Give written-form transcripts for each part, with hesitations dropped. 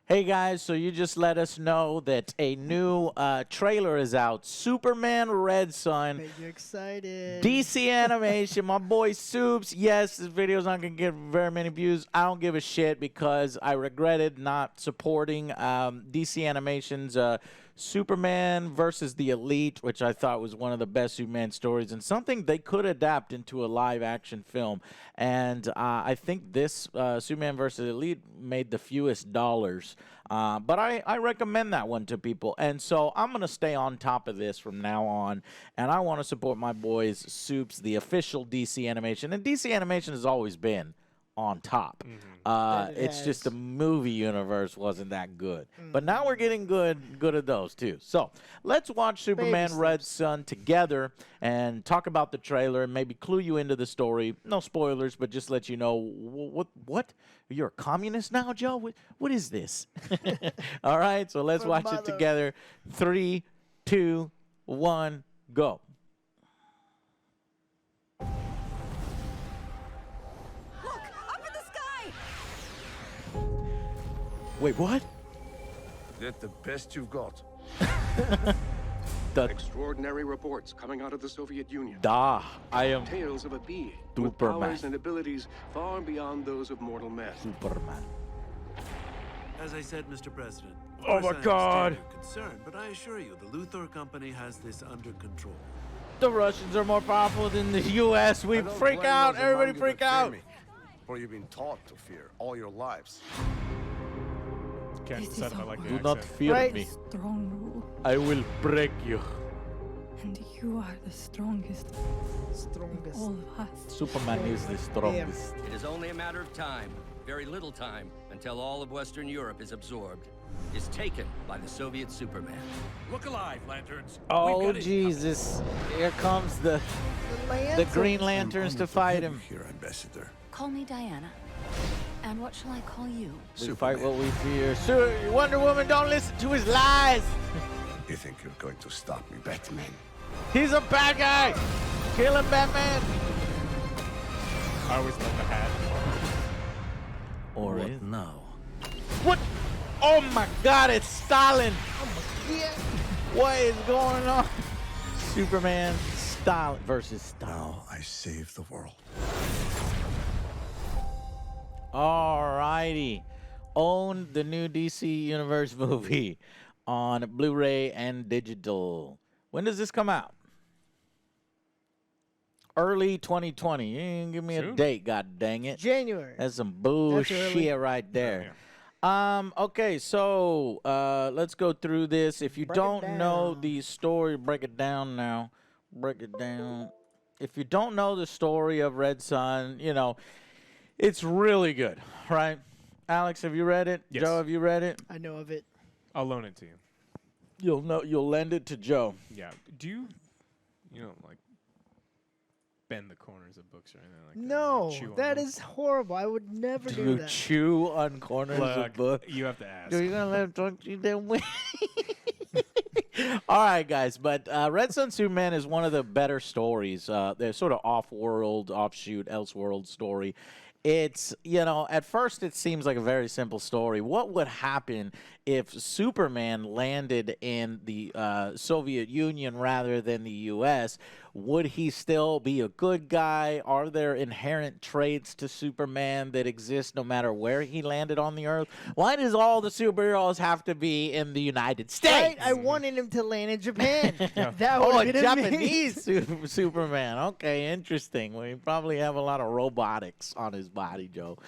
Hey guys, so you just let us know that a new trailer is out. Superman Red Son. Bet you're excited. DC Animation, my boy Soups. Yes, this video's not going to get very many views. I don't give a shit because I regretted not supporting DC Animation's Superman versus the Elite, which I thought was one of the best Superman stories and something they could adapt into a live-action film. And I think this Superman versus Elite made the fewest dollars. But I recommend that one to people. And so I'm going to stay on top of this from now on. And I want to support my boys, Soups, the official DC Animation. And DC Animation has always been on top. It's just the movie universe wasn't that good. But now we're getting good at those too. So let's watch Superman Red Son together and talk about the trailer and maybe clue you into the story. No spoilers, but just let you know what? You're a communist now, Joe? What is this? All right, so let's watch it together. 3, 2, 1, go. Wait, what? That the best you've got. Extraordinary reports coming out of the Soviet Union. I am Tales of a being Superman. with powers and abilities far beyond those of mortal men. Superman. As I said, Mr. President, Oh my God! I understand your concern, but I assure you, the Luthor Company has this under control. The Russians are more powerful than the U.S. We freak out. Everybody freak out. Or you've been taught to fear all your lives. Can't decide if I like the Do accent. not fear me. Strong rule, I will break you. and you are the strongest of Strongest. all of us. Superman is the strongest. It is only a matter of time, very little time, until all of Western Europe is absorbed, is taken by the Soviet Superman. Look alive, Lanterns. Oh, Jesus. Here comes the Green Lanterns to fight him. Here, Ambassador. Call me Diana. And what shall I call you? We fight what we fear. Sir, Wonder Woman, don't listen to his lies. You think you're going to stop me, Batman? He's a bad guy. Kill him, Batman. I always love the hat. Or What now? what? Oh my God, it's Stalin. What is going on? Superman, Stalin versus Stalin. Now I save the world. Alrighty. Own the new DC Universe movie on Blu-ray and digital. When does this come out? Early 2020. You didn't give me a date, god dang it. January. That's some bullshit right there. Okay, so let's go through this. If you don't know the story, break it down now. Break it down. If you don't know the story of Red Son, you know, it's really good, right? Alex, have you read it? Yes. Joe, have you read it? I know of it. I'll loan it to you. You'll lend it to Joe. Yeah. Do you like bend the corners of books or anything like that? No, Chew on that them? is horrible. I would never Do do you that. chew on corners of Look, books? you have to ask. You're gonna let him talk to you that way? All right, guys, but Red Son Superman is one of the better stories. They're sort of off-world, offshoot, Elseworlds story. It's, you know, at first it seems like a very simple story. What would happen if Superman landed in the Soviet Union rather than the U.S.? Would he still be a good guy? Are there inherent traits to Superman that exist no matter where he landed on the Earth? Why does all the superheroes have to be in the United States? Right? I wanted him to land in Japan. That Oh, would a have been Japanese Superman. Okay, interesting. Well, he'd probably have a lot of robotics on his body, Joe.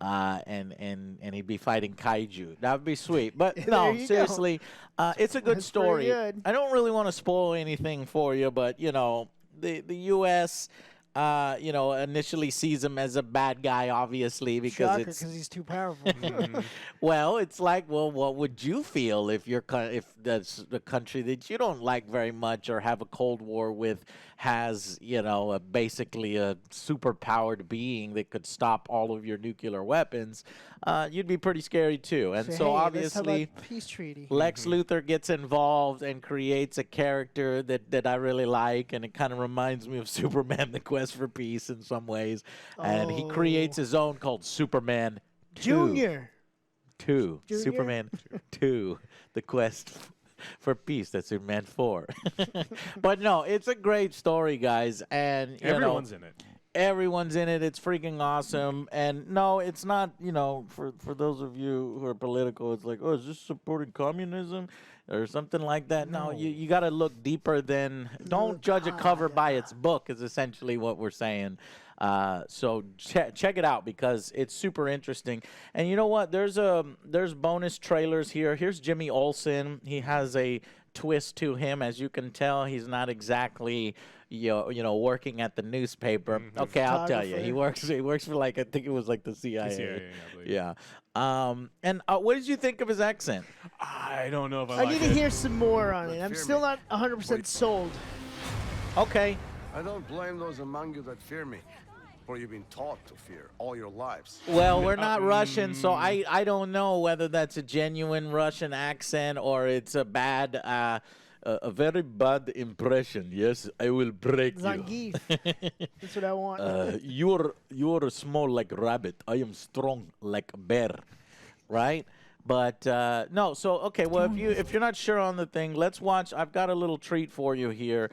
And he'd be fighting kaiju. That would be sweet. But no, you go. seriously, it's a good That's story. pretty good. I don't really want to spoil anything for you, but, you know, the U.S., you know, initially sees him as a bad guy, obviously, because Shocker, it's because he's too powerful. well, it's like, well, what would you feel if if that's the country that you don't like very much or have a Cold War with has, you know, basically a super-powered being that could stop all of your nuclear weapons? You'd be pretty scary too. And Say, so hey, obviously, let's talk about peace treaty. Lex Luthor gets involved and creates a character that I really like, and it kind of reminds me of Superman: The Quest for Peace in some ways. And he creates his own called Superman 2. Junior. 2. Junior? Superman 2. The Quest for Peace. That's Superman 4. But no, it's a great story, guys. And you Everyone's know, in it. everyone's in it. It's freaking awesome. And no, it's not, you know, for those of you who are political, it's like, oh, is this supporting communism or something like that? No, you got to look deeper than, don't judge a cover by its book is essentially what we're saying. So check it out because it's super interesting. And you know what? There's bonus trailers here. Here's Jimmy Olsen. He has a twist to him. As you can tell, he's not exactly you know working at the newspaper. Okay, I'll tell you. He works for like, I think it was like the CIA. Yeah. And what did you think of his accent? I don't know if I need to hear some more on it. I'm fear still me. not 100% sold. Okay. I don't blame those among you that fear me, for you've been taught to fear all your lives. Well, we're not Russian, so I don't know whether that's a genuine Russian accent or it's a bad, a very bad impression. Yes, I will break you. Zangief. That's what I want. You're small like rabbit. I am strong like bear, right? But no, so okay. Well, if you're not sure on the thing, let's watch. I've got a little treat for you here.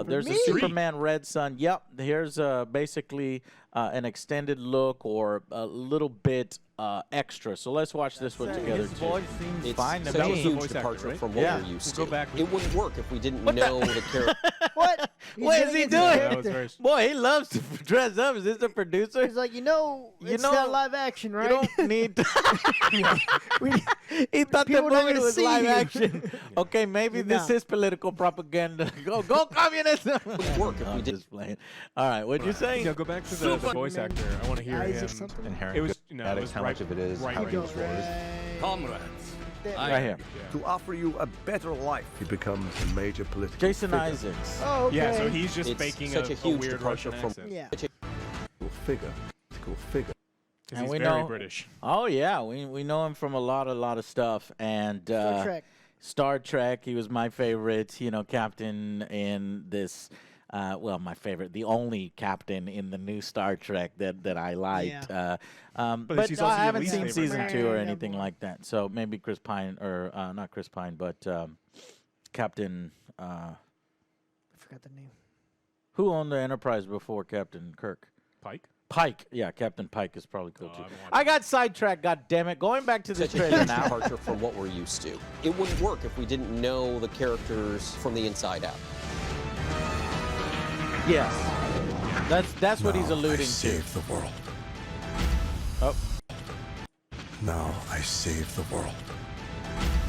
There's a Superman Red Sun. Yep. Here's basically an extended look or a little bit extra. So let's watch this one together. His too. voice seems It's fine to such a me. huge voice actor, departure right? from what Yeah. we're used We'll to. go back. It wouldn't work if we didn't know the character. What? What is he doing? That was very. Boy, he loves to dress up. Is this the producer? He's like, it's know, not live action, right? You don't need to. He thought the People are not movie gonna was see live you. action. Okay, maybe this is political propaganda. Go communism. Wouldn't work if we I'm did. just playing. All right, what'd you say? Yeah, go back to the voice actor. I want to hear Eyes or him. something? Inherent It was good no, at it was how right, much of it is right how wing. he was raised. Comrades. Right here. To offer you a better life, he becomes a major political Jason figure. Isaacs. Oh, okay. Yeah, so he's just It's faking such a a huge weird departure Russian from- accent. Yeah. Figure. Political figure. 'Cause And he's we very know- British. Oh yeah, we know him from a lot of stuff. And Star Trek. Star Trek, he was my favorite. You know, captain in this. Well, my favorite, the only captain in the new Star Trek that I liked. Yeah. But he's no, also I your haven't least seen favorite. season 2 or Yeah, anything boy. like that. So maybe Chris Pine, or not Chris Pine, but Captain. I forgot the name. Who owned the Enterprise before Captain Kirk? Pike. Pike. Yeah, Captain Pike is probably cool Oh, too. I haven't watched I it. got sidetracked. God damn it! Going back to this Such a trailer huge now. departure from what we're used to. It wouldn't work if we didn't know the characters from the inside out. Yes, that's what he's Now alluding I to. save the world. Oh, Now I save the world.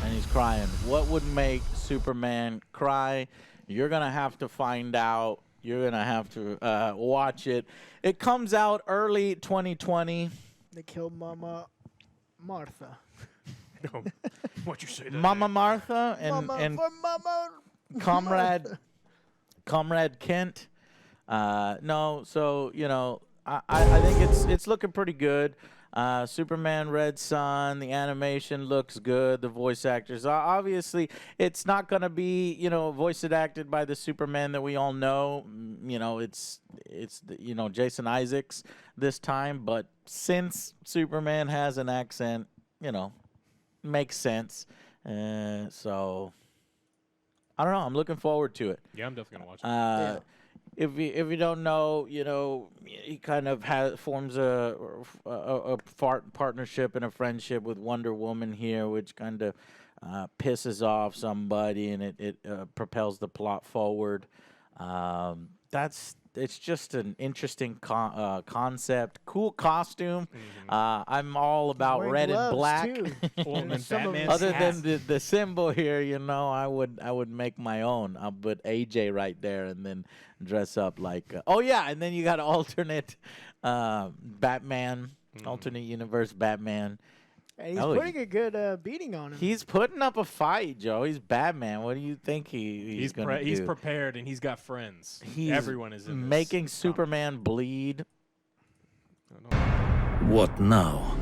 and he's crying. What would make Superman cry? You're gonna have to find out. You're gonna have to watch it. It comes out early 2020. They killed Mama Martha. No. What you say? That Mama Martha and Mama Comrade Kent. No, so you know, I think it's looking pretty good. Superman Red Sun, the animation looks good. The voice actors, obviously, it's not gonna be voiced acted by the Superman that we all know. You know, it's Jason Isaacs this time, but since Superman has an accent, makes sense. So I don't know. I'm looking forward to it. Yeah, I'm definitely gonna watch it. If you don't know, he kind of forms a partnership and a friendship with Wonder Woman here, which kind of pisses off somebody, and it propels the plot forward. It's just an interesting concept, cool costume. I'm all about Wearing red and gloves, black. too. Well, and then Some of Batman's Other hat. than the symbol here, I would make my own. I'll put AJ right there and then dress up like. And then you got alternate Batman, alternate universe Batman. And he's putting a good beating on him. He's putting up a fight, Joe. He's Batman. What do you think he's going to do? He's prepared and he's got friends. He's Everyone is in this making comic. Superman bleed. What now?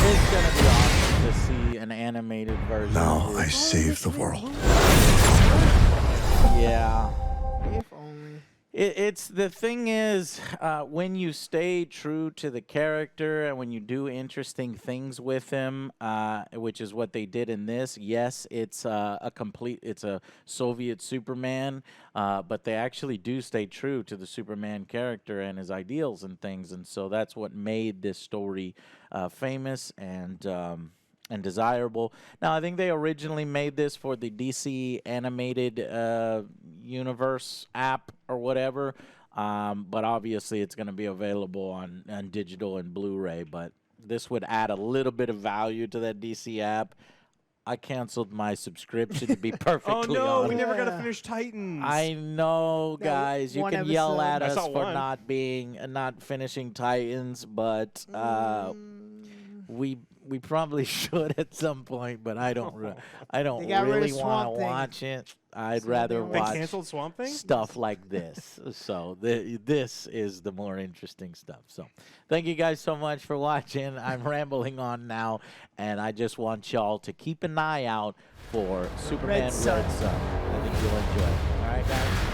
It's going to be awesome to see an animated version. Now of I this. save the world. Yeah. If only. It's the thing is, when you stay true to the character and when you do interesting things with him, which is what they did in this. Yes, it's it's a Soviet Superman, but they actually do stay true to the Superman character and his ideals and things, and so that's what made this story famous and desirable. Now, I think they originally made this for the DC animated universe app or whatever, but obviously it's going to be available on digital and Blu-ray, but this would add a little bit of value to that DC app. I canceled my subscription to be perfectly Oh no, honest. we never got to finish Titans. I know, guys. You one can yell episode. at I us saw for one. not finishing Titans, but we probably should at some point. But I don't They got rid of really want Swamp to Thing. watch it. I'd So rather they watch canceled Swamp Thing? stuff like this. So this is the more interesting stuff. So thank you guys so much for watching. I'm rambling on now, and I just want y'all to keep an eye out for Superman Red Sun. I think you'll enjoy it. All right, guys.